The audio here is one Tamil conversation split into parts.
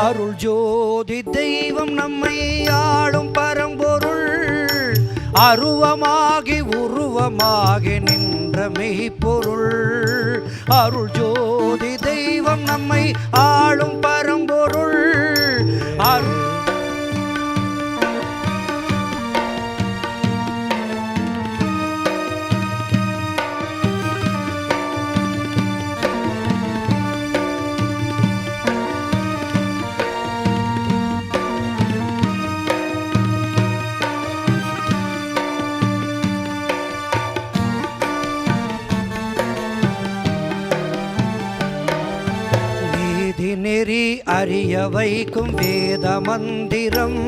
அருள் ஜோதி தெய்வம் நம்மை ஆளும் பரம்பொருள் அருவமாகி உருவமாகி நின்ற மெய்ப்பொருள். அருள் ஜோதி தெய்வம் நம்மை ஆளும் பரம்பொருள் அருள் நெறி அறிய வைக்கும் வேத மந்திரம்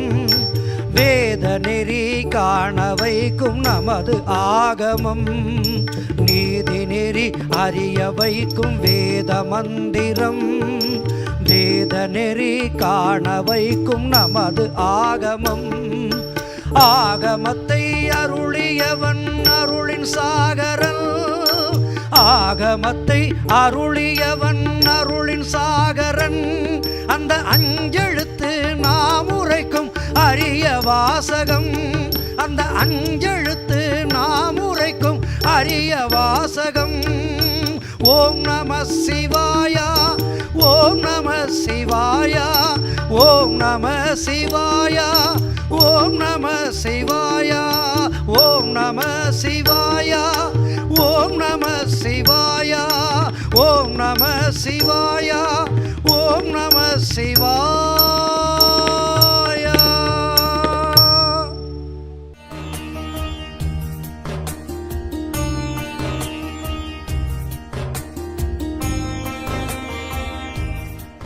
வேத நெறி காண வைக்கும் நமது ஆகமம். நீதி நெறி அறிய வைக்கும் வேத மந்திரம் வேத நெறி காண வைக்கும் நமது ஆகமம். ஆகமத்தை அருளியவன் அருளின் சாகரன் ஆகமத்தை அருளியவன் அருளின் சாகரன். அந்த அஞ்செழுத்து நாம் உரைக்கும் அரிய வாசகம் அந்த அஞ்செழுத்து நாம் உரைக்கும் அரிய வாசகம். ஓம் நம சிவாயா ஓம் நம சிவாயா ஓம் நம சிவாயா ஓம் நம சிவாயா ஓம் நம சிவாயா ஓம் நம சிவாயா ஓம் நம சிவாயா